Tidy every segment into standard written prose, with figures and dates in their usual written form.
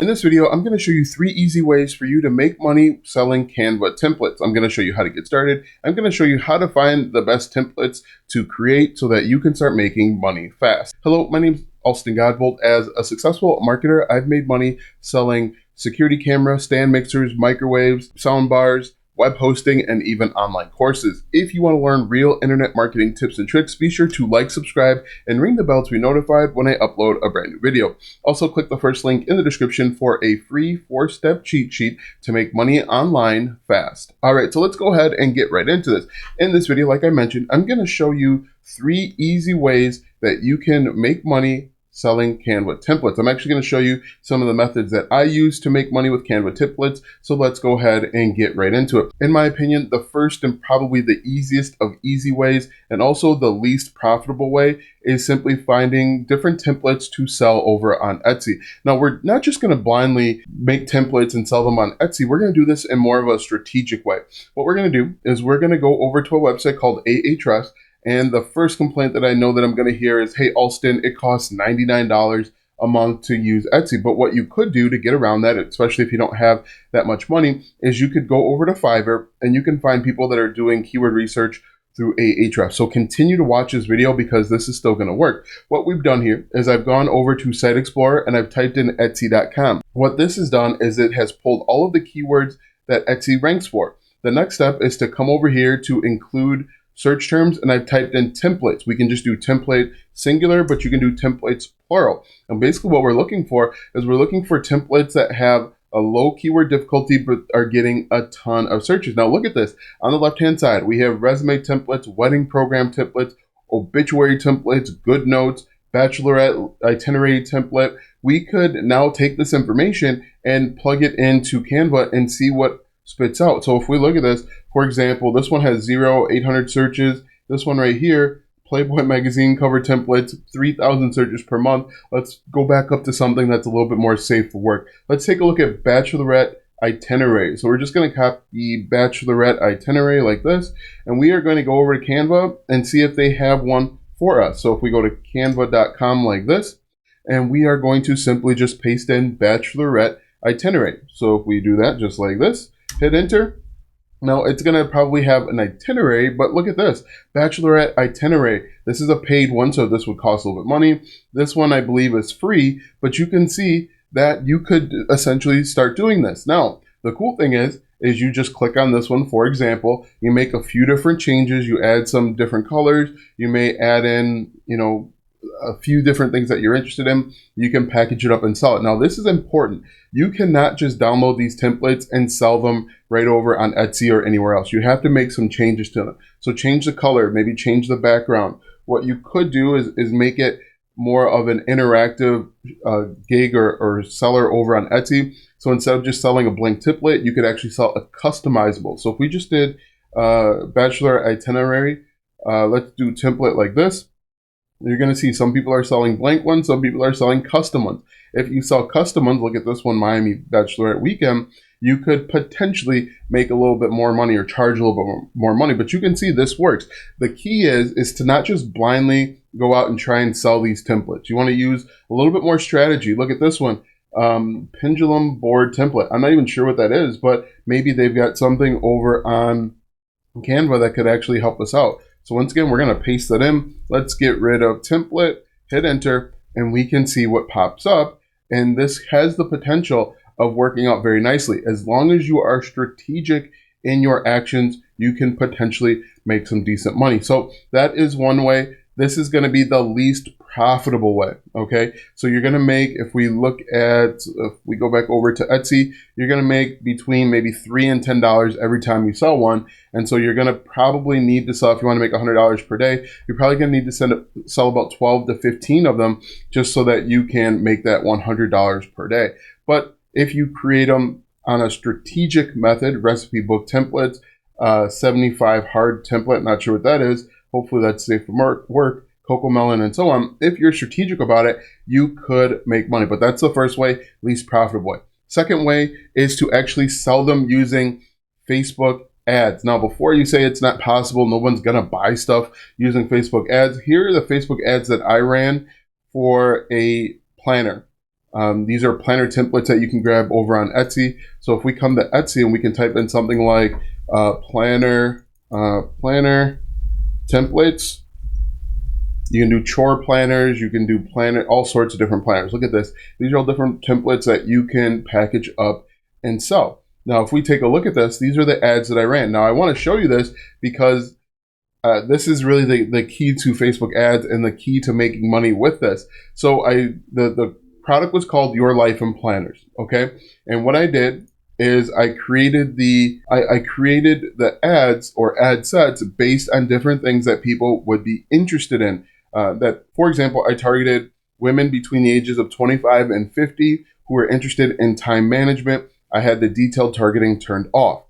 In this video, I'm going to show you 3 easy ways for you to make money selling Canva templates. I'm going to show you how to get started. I'm going to show you how to find the best templates to create so that you can start making money fast. Hello, my name is Alston Godbolt. As a successful marketer, I've made money selling security camera, stand mixers, microwaves, sound bars, web hosting, and even online courses. If you want to learn real internet marketing tips and tricks, be sure to like, subscribe, and ring the bell to be notified when I upload a brand new video. Also, click the first link in the description for a free 4-step cheat sheet to make money online fast. All right, so let's go ahead and get right into this. In this video, like I mentioned, I'm going to show you 3 easy ways that you can make money selling Canva templates. I'm actually going to show you some of the methods that I use to make money with Canva templates. So let's go ahead and get right into it. In my opinion, the first and probably the easiest of easy ways, and also the least profitable way, is simply finding different templates to sell over on Etsy. Now, we're not just going to blindly make templates and sell them on Etsy. We're going to do this in more of a strategic way. What we're going to do is we're going to go over to a website called Ahrefs. And the first complaint that I know that I'm going to hear is, hey, Alston, it costs $99 a month to use Etsy. But what you could do to get around that, especially if you don't have that much money, is you could go over to Fiverr and you can find people that are doing keyword research through Ahrefs. So continue to watch this video because this is still going to work. What we've done here is I've gone over to Site Explorer and I've typed in Etsy.com. What this has done is it has pulled all of the keywords that Etsy ranks for. The next step is to come over here to include search terms, and I've typed in templates. We can just do template singular, but you can do templates plural. And basically what we're looking for is we're looking for templates that have a low keyword difficulty but are getting a ton of searches. Now look at this. On the left-hand side, we have resume templates, wedding program templates, obituary templates, good notes, bachelorette itinerary template. We could now take this information and plug it into Canva and see what spits out. So if we look at this, for example, this one has 800 searches. This one right here, Playboy magazine cover templates, 3,000 searches per month. Let's go back up to something that's a little bit more safe for work. Let's take a look at bachelorette itinerary. So we're just going to copy bachelorette itinerary like this, and we are going to go over to Canva and see if they have one for us. So if we go to canva.com like this, and we are going to simply just paste in bachelorette itinerary. So if we do that just like this, hit enter. Now it's going to probably have an itinerary, but look at this, bachelorette itinerary. This is a paid one, so this would cost a little bit of money. This one I believe is free, but you can see that you could essentially start doing this. Now, the cool thing is you just click on this one, for example, you make a few different changes, you add some different colors, you may add in, a few different things that you're interested in. You can package it up and sell it. Now, this is important. You cannot just download these templates and sell them right over on Etsy or anywhere else. You have to make some changes to them. So change the color, maybe change the background. What you could do is make it more of an interactive gig or seller over on Etsy. So instead of just selling a blank template, you could actually sell a customizable. So if we just did bachelor itinerary, let's do template like this. You're going to see some people are selling blank ones, some people are selling custom ones. If you sell custom ones, look at this one, Miami Bachelorette Weekend, you could potentially make a little bit more money or charge a little bit more money, but you can see this works. The key is to not just blindly go out and try and sell these templates. You want to use a little bit more strategy. Look at this one, pendulum board template. I'm not even sure what that is, but maybe they've got something over on Canva that could actually help us out. So once again, we're going to paste that in. Let's get rid of template, hit enter, and we can see what pops up. And this has the potential of working out very nicely. As long as you are strategic in your actions, you can potentially make some decent money. So that is one way. This is going to be the least profitable way, okay? So you're going to make, if we go back over to Etsy, you're going to make between maybe $3 and $10 every time you sell one. And so you're going to probably need to sell, if you want to make $100 per day, you're probably going to need to sell about 12 to 15 of them just so that you can make that $100 per day. But if you create them on a strategic method, recipe book templates, 75 hard template, not sure what that is, hopefully that's safe for work, Cocoa Melon, and so on. If you're strategic about it, you could make money. But that's the first way, least profitable way. Second way is to actually sell them using Facebook ads. Now, before you say it's not possible, no one's going to buy stuff using Facebook ads, here are the Facebook ads that I ran for a planner. These are planner templates that you can grab over on Etsy. So if we come to Etsy and we can type in something like planner templates, you can do chore planners, you can do planner, all sorts of different planners. Look at this. These are all different templates that you can package up and sell. Now, if we take a look at this, these are the ads that I ran. Now, I want to show you this because this is really the key to Facebook ads and the key to making money with this. So the product was called Your Life in Planners, okay? And what I did is I created the ads or ad sets based on different things that people would be interested in. That, for example, I targeted women between the ages of 25 and 50 who were interested in time management. I had the detailed targeting turned off.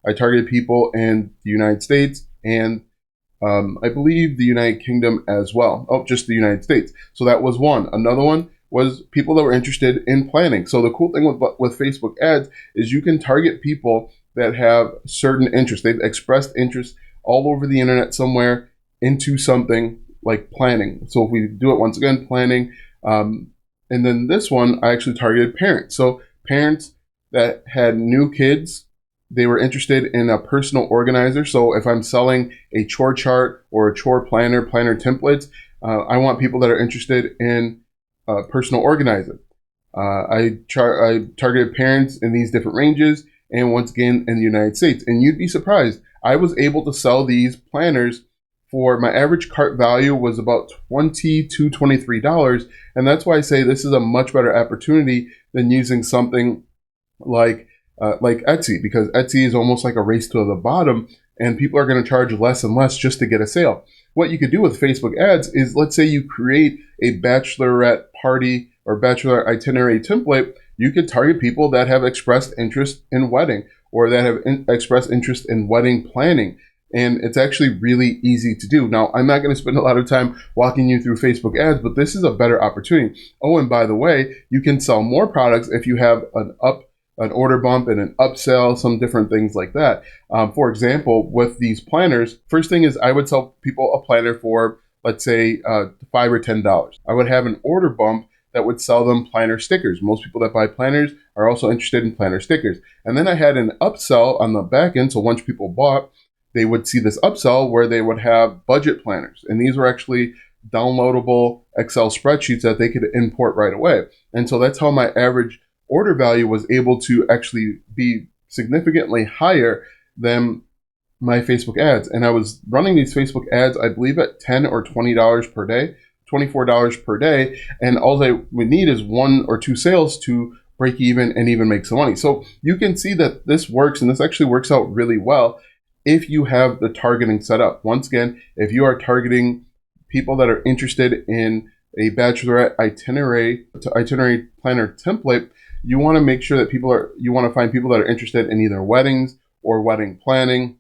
I targeted people in the United States and I believe the United Kingdom as well. Oh, just the United States. So that was one. Another one was people that were interested in planning. So the cool thing with Facebook ads is you can target people that have certain interests. They've expressed interest all over the internet somewhere into something like planning. So if we do it once again, planning. And then this one, I actually targeted parents. So parents that had new kids, they were interested in a personal organizer. So if I'm selling a chore chart or a chore planner templates, I want people that are interested in personal organizer. I targeted parents in these different ranges, and once again in the United States. And you'd be surprised, I was able to sell these planners for my average cart value was about $20 to $23. And that's why I say this is a much better opportunity than using something like Etsy, because Etsy is almost like a race to the bottom and people are going to charge less and less just to get a sale. What you could do with Facebook ads is, let's say you create a bachelorette party or bachelor itinerary template, you could target people that have expressed interest in wedding or that have expressed interest in wedding planning. And it's actually really easy to do. Now, I'm not going to spend a lot of time walking you through Facebook ads, but this is a better opportunity. Oh, and by the way, you can sell more products if you have an order bump and an upsell, some different things like that. For example, with these planners, first thing is I would sell people a planner for, let's say, $5 or $10. I would have an order bump that would sell them planner stickers. Most people that buy planners are also interested in planner stickers. And then I had an upsell on the back end. So once people bought, they would see this upsell where they would have budget planners. And these were actually downloadable Excel spreadsheets that they could import right away. And so that's how my average order value was able to actually be significantly higher than my Facebook ads. And I was running these Facebook ads, I believe at $10 or $20 per day, $24 per day. And all I would need is 1 or 2 sales to break even and even make some money. So you can see that this works, and this actually works out really well if you have the targeting set up. Once again, if you are targeting people that are interested in a bachelorette itinerary planner template, you want to make sure that you want to find people that are interested in either weddings or wedding planning,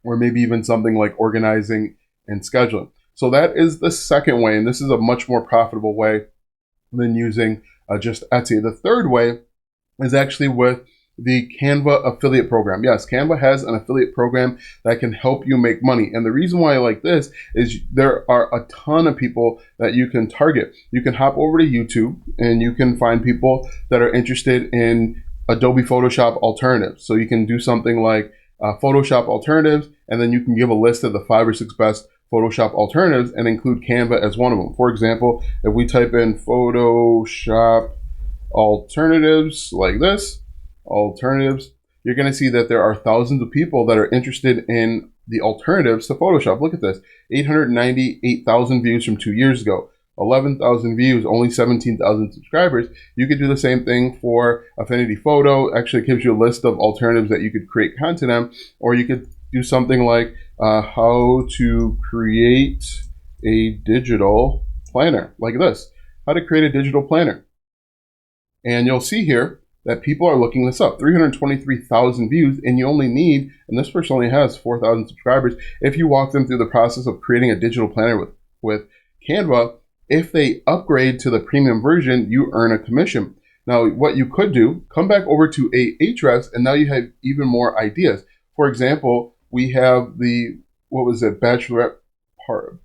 or maybe even something like organizing and scheduling. So that is the second way, and this is a much more profitable way than using just Etsy. The third way is actually with the Canva affiliate program. Yes, Canva has an affiliate program that can help you make money. And the reason why I like this is there are a ton of people that you can target. You can hop over to YouTube and you can find people that are interested in Adobe Photoshop alternatives. So you can do something like Photoshop alternatives, and then you can give a list of the 5 or 6 best Photoshop alternatives and include Canva as one of them. For example, if we type in Photoshop alternatives like this, alternatives, you're going to see that there are thousands of people that are interested in the alternatives to Photoshop. Look at this, 898,000 views from 2 years ago, 11,000 views, only 17,000 subscribers. You could do the same thing for Affinity Photo. Actually, it gives you a list of alternatives that you could create content on, or you could do something like how to create a digital planner, like this, how to create a digital planner. And you'll see here that people are looking this up, 323,000 views, and you only need, and this person only has 4,000 subscribers. If you walk them through the process of creating a digital planner with Canva, if they upgrade to the premium version, you earn a commission. Now, what you could do, come back over to Ahrefs, and now you have even more ideas. For example, we have the,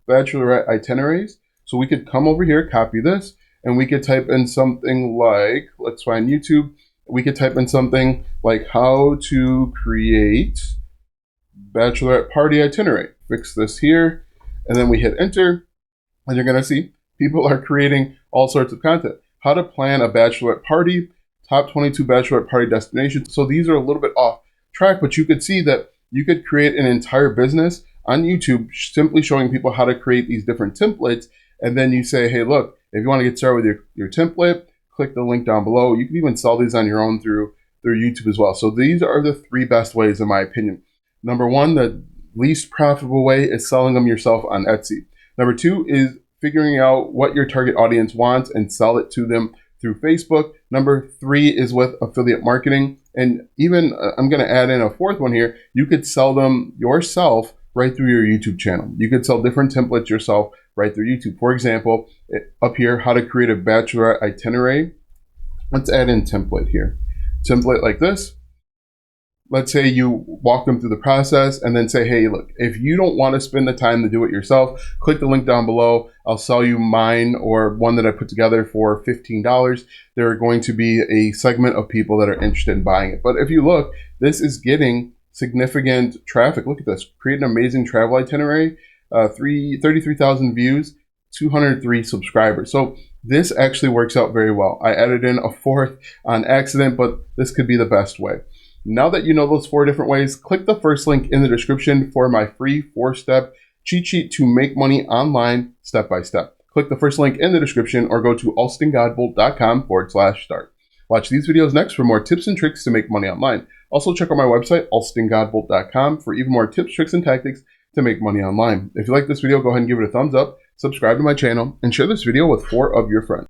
bachelorette itineraries. So we could come over here, copy this, and we could type in something like, let's find YouTube. We could type in something like how to create bachelorette party itinerary. Fix this here, and then we hit enter, and you're gonna see people are creating all sorts of content. How to plan a bachelorette party, top 22 bachelorette party destinations. So these are a little bit off track, but you could see that you could create an entire business on YouTube simply showing people how to create these different templates. And then you say, hey, look, if you want to get started with your template, click the link down below. You can even sell these on your own through YouTube as well. So these are the 3 best ways, in my opinion. Number 1, the least profitable way is selling them yourself on Etsy. Number 2 is figuring out what your target audience wants and sell it to them through Facebook. Number 3 is with affiliate marketing. And even I'm going to add in a 4th one here. You could sell them yourself right through your YouTube channel. You could sell different templates yourself right through YouTube. For example, up here, how to create a bachelorette itinerary. Let's add in template here. Template like this. Let's say you walk them through the process and then say, hey, look, if you don't want to spend the time to do it yourself, click the link down below. I'll sell you mine or one that I put together for $15. There are going to be a segment of people that are interested in buying it. But if you look, this is getting significant traffic. Look at this. Create an amazing travel itinerary, 33,000 views, 203 subscribers. So this actually works out very well. I added in a 4th on accident, but this could be the best way. Now that you know those 4 different ways, click the first link in the description for my free 4-step cheat sheet to make money online step by step. Click the first link in the description or go to alstongodbolt.com/start. Watch these videos next for more tips and tricks to make money online. Also check out my website, alstongodbolt.com, for even more tips, tricks, and tactics to make money online. If you like this video, go ahead and give it a thumbs up, subscribe to my channel, and share this video with 4 of your friends.